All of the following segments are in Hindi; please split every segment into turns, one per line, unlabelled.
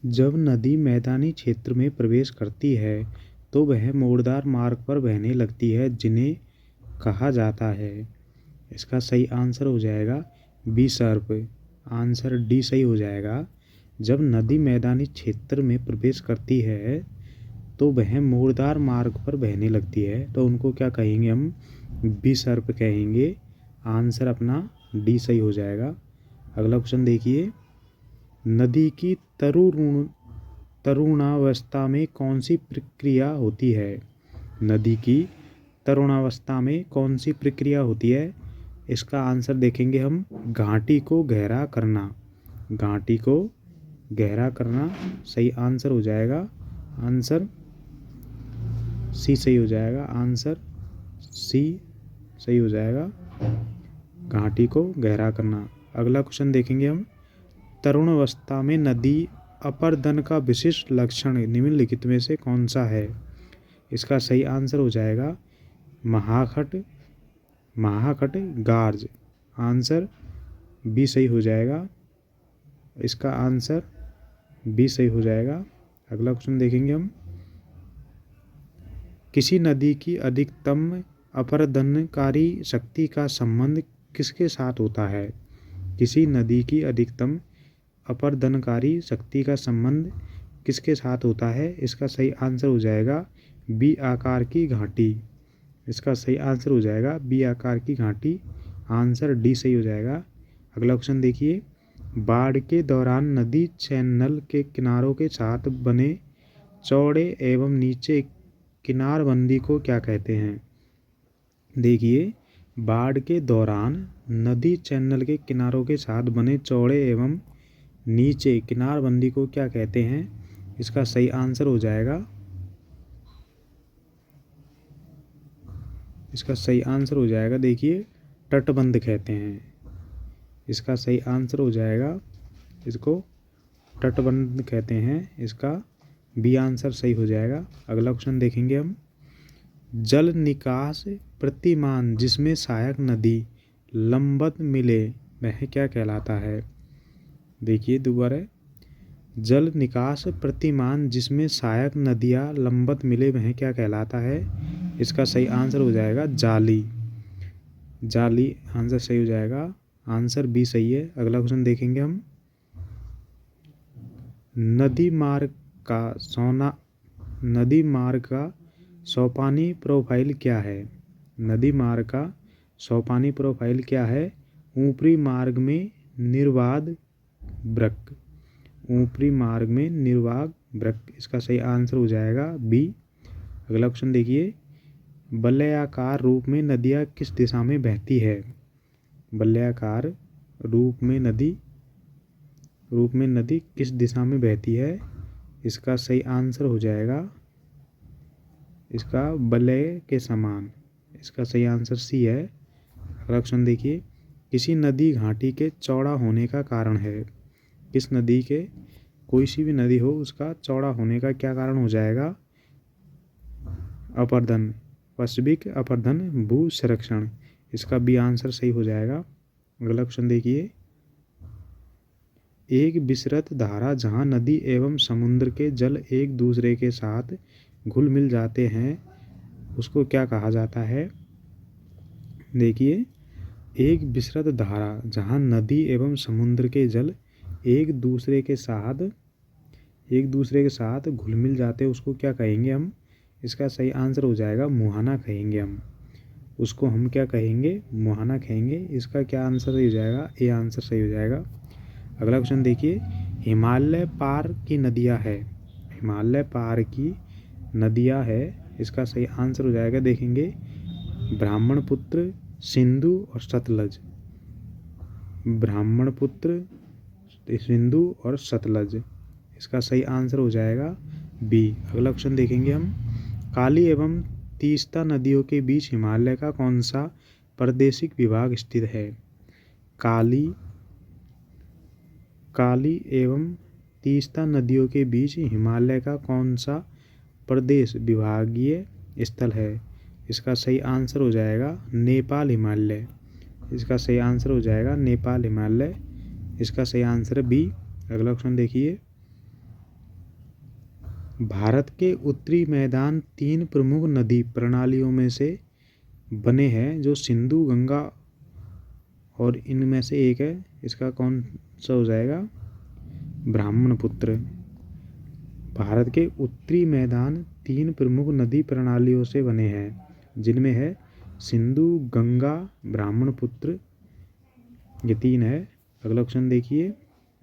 जब नदी मैदानी क्षेत्र में प्रवेश करती है तो वह मोड़दार मार्ग पर बहने लगती है जिन्हें कहा जाता है। इसका सही आंसर हो जाएगा बी सर्प। आंसर डी सही हो जाएगा। जब नदी मैदानी क्षेत्र में प्रवेश करती है तो वह मोड़दार मार्ग पर बहने लगती है तो उनको क्या कहेंगे हम? बी सर्प कहेंगे। आंसर अपना डी सही हो जाएगा। अगला क्वेश्चन देखिए, नदी की तरुणावस्था में कौन सी प्रक्रिया होती है? नदी की तरुणावस्था में कौन सी प्रक्रिया होती है? इसका आंसर देखेंगे हम, घाटी को गहरा करना। घाटी को गहरा करना सही आंसर हो जाएगा। आंसर सी सही हो जाएगा। आंसर सी सही हो जाएगा, घाटी को गहरा करना। अगला क्वेश्चन देखेंगे हम, तरुण अवस्था में नदी अपरदन का विशिष्ट लक्षण निम्नलिखित में से कौन सा है? इसका सही आंसर हो जाएगा महाखट गार्ज। आंसर बी सही हो जाएगा। इसका आंसर बी सही हो जाएगा। अगला क्वेश्चन देखेंगे हम, किसी नदी की अधिकतम अपरदनकारी शक्ति का संबंध किसके साथ होता है? किसी नदी की अधिकतम अपरदनकारी शक्ति का संबंध किसके साथ होता है? इसका सही आंसर हो जाएगा बी आकार की घाटी। इसका सही आंसर हो जाएगा बी आकार की घाटी। आंसर डी सही हो जाएगा। अगला क्वेश्चन देखिए, बाढ़ के दौरान नदी चैनल के किनारों के साथ बने चौड़े एवं नीचे किनारबंदी को क्या कहते हैं? देखिए, बाढ़ के दौरान नदी चैनल के किनारों के साथ बने चौड़े एवं नीचे किनारबंदी को क्या कहते हैं? इसका सही आंसर हो जाएगा, इसका सही आंसर हो जाएगा देखिए, तटबंध कहते हैं। इसका सही आंसर हो जाएगा, इसको तटबंध कहते हैं। इसका बी आंसर सही हो जाएगा। अगला क्वेश्चन देखेंगे हम, जल निकास प्रतिमान जिसमें सहायक नदी लंबवत मिले वह क्या कहलाता है? देखिए दोबारा, जल निकास प्रतिमान जिसमें सहायक नदियाँ लंबवत मिले वह क्या कहलाता है? इसका सही आंसर हो जाएगा जाली। जाली आंसर सही हो जाएगा। आंसर बी सही है। अगला क्वेश्चन देखेंगे हम, नदी मार्ग का सोपानी प्रोफाइल क्या है? नदी मार्ग का सोपानी प्रोफाइल क्या है? ऊपरी मार्ग में निर्बाध वृक्क। ऊपरी मार्ग में निर्बाध वृक्क। इसका सही आंसर हो जाएगा बी। अगला क्वेश्चन देखिए, वलयाकार रूप में नदियाँ किस दिशा में बहती है? वलयाकार रूप में नदी किस दिशा में बहती है? इसका सही आंसर हो जाएगा, इसका वलय के समान। इसका सही आंसर सी है। अगला क्वेश्चन देखिए, किसी नदी घाटी के चौड़ा होने का कारण है? किस नदी के, कोई सी भी नदी हो उसका चौड़ा होने का क्या कारण हो जाएगा? अपरदन, पार्श्विक अपरदन भू संरक्षण। इसका बी आंसर सही हो जाएगा। अगला क्वेश्चन देखिए, एक विसृत धारा जहाँ नदी एवं समुद्र के जल एक दूसरे के साथ घुल मिल जाते हैं उसको क्या कहा जाता है? देखिए, एक विसृत धारा जहाँ नदी एवं समुद्र के जल एक दूसरे के साथ घुल मिल जाते हैं उसको क्या कहेंगे हम? इसका सही आंसर हो जाएगा मुहाना कहेंगे हम। उसको हम क्या कहेंगे? मुहाना कहेंगे। इसका क्या आंसर सही हो जाएगा? ए आंसर सही हो जाएगा। अगला क्वेश्चन देखिए, हिमालय पार की नदियाँ है। हिमालय पार की नदियाँ है, इसका सही आंसर हो जाएगा देखेंगे, ब्रह्मपुत्र, सिंधु और सतलज। ब्रह्मपुत्र, सिंधु और सतलज। इसका सही आंसर हो जाएगा बी। अगला क्वेश्चन देखेंगे हम, काली एवं तीस्ता नदियों के बीच हिमालय का कौन सा प्रादेशिक विभाग स्थित है? काली एवं तीस्ता नदियों के बीच हिमालय का कौन सा प्रदेश विभागीय स्थल है? इसका सही आंसर हो जाएगा नेपाल हिमालय। इसका सही आंसर हो जाएगा नेपाल हिमालय। इसका सही आंसर है बी। अगला क्वेश्चन देखिए, भारत के उत्तरी मैदान 3 प्रमुख नदी प्रणालियों में से बने हैं, जो सिंधु, गंगा और इनमें से एक है। इसका कौन सा हो जाएगा? ब्रह्मपुत्र। भारत के उत्तरी मैदान 3 प्रमुख नदी प्रणालियों से बने हैं, जिनमें है सिंधु, गंगा, ब्रह्मपुत्र। ये 3 है। अगला ऑप्शन देखिए,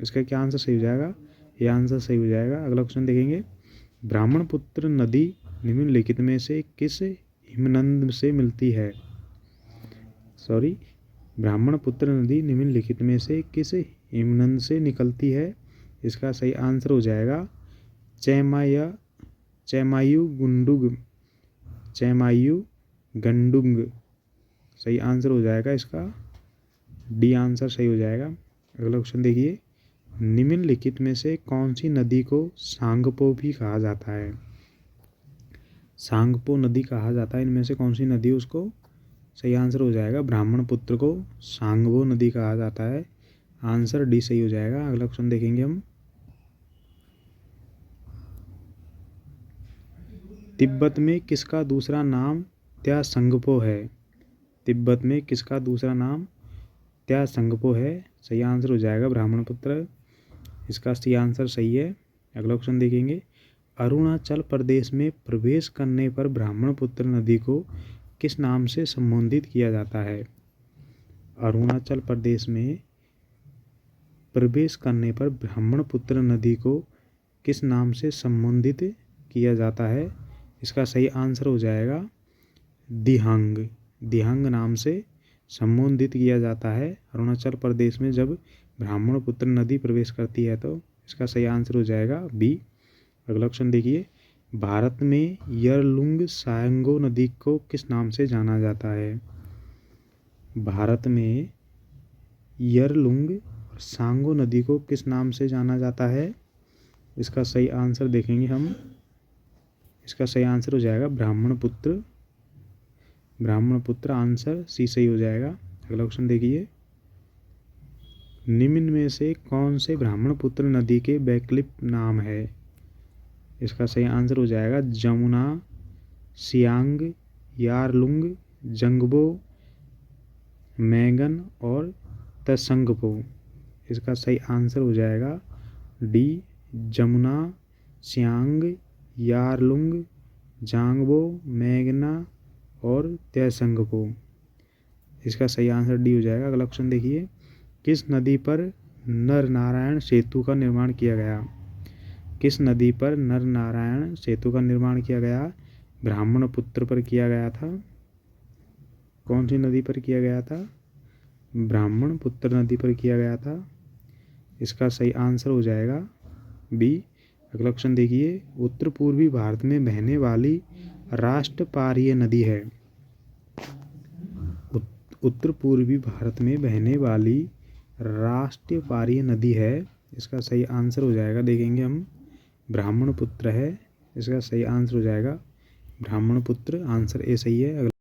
इसका क्या आंसर सही हो जाएगा? ये आंसर सही हो जाएगा। अगला ऑप्शन देखेंगे, ब्रह्मपुत्र नदी निम्नलिखित में से किस हिमनद से मिलती है? ब्रह्मपुत्र नदी निम्नलिखित में से किस हिमनद से निकलती है? इसका सही आंसर हो जाएगा चेमायू गंडुंग। सही आंसर हो जाएगा इसका डी आंसर सही हो जाएगा। अगला क्वेश्चन देखिए, निम्नलिखित में से कौन सी नदी को सांगपो भी कहा जाता है? सांगपो नदी कहा जाता है, इनमें से कौन सी नदी उसको? सही आंसर हो जाएगा ब्रह्मपुत्र को सांगपो नदी कहा जाता है। आंसर डी सही हो जाएगा। अगला क्वेश्चन देखेंगे हम, तिब्बत में किसका दूसरा नाम त्सांगपो है? तिब्बत में किसका दूसरा नाम त्सांगपो है? सही आंसर हो जाएगा ब्रह्मपुत्र। इसका सही आंसर सही है। अगला क्वेश्चन देखेंगे, अरुणाचल प्रदेश में प्रवेश करने पर ब्रह्मपुत्र नदी को किस नाम से संबोधित किया जाता है? अरुणाचल प्रदेश में प्रवेश करने पर ब्रह्मपुत्र नदी को किस नाम से संबोधित किया जाता है? इसका सही आंसर हो जाएगा दिहांग। दिहांग नाम से संबोधित किया जाता है अरुणाचल प्रदेश में जब ब्रह्मपुत्र नदी प्रवेश करती है, तो इसका सही आंसर हो जाएगा बी। अगला क्वेश्चन देखिए, भारत में यरलुंग सायंगो नदी को किस नाम से जाना जाता है? भारत में यरलुंग और सांगो नदी को किस नाम से जाना जाता है? इसका सही आंसर देखेंगे हम। इसका सही आंसर हो जाएगा ब्रह्मपुत्र। ब्रह्मपुत्र आंसर सी सही हो जाएगा। अगला क्वेश्चन देखिए, निम्न में से कौन से ब्रह्मपुत्र नदी के वैकल्पिक नाम है? इसका सही आंसर हो जाएगा जमुना, सियांग, यारलुंग, जंगबो, मैगन और तसंगपो। इसका सही आंसर हो जाएगा डी, जमुना, सियांग, यारलुंग, जांगबो, मैगना और तसंगपो। इसका सही आंसर डी हो जाएगा। अगला क्वेश्चन देखिए, किस नदी पर नरनारायण सेतु का निर्माण किया गया? किस नदी पर नरनारायण सेतु का निर्माण किया गया? ब्रह्मपुत्र पर किया गया था। कौन सी नदी पर किया गया था? ब्रह्मपुत्र नदी पर किया गया था। इसका सही आंसर हो जाएगा बी। अगला क्वेश्चन देखिए, उत्तर पूर्वी भारत में बहने वाली राष्ट्रपारीय नदी है। उत्तर पूर्वी भारत में बहने वाली राष्ट्रपारीय नदी है। इसका सही आंसर हो जाएगा, देखेंगे हम, ब्रह्मपुत्र है। इसका सही आंसर हो जाएगा ब्रह्मपुत्र। आंसर ए सही है।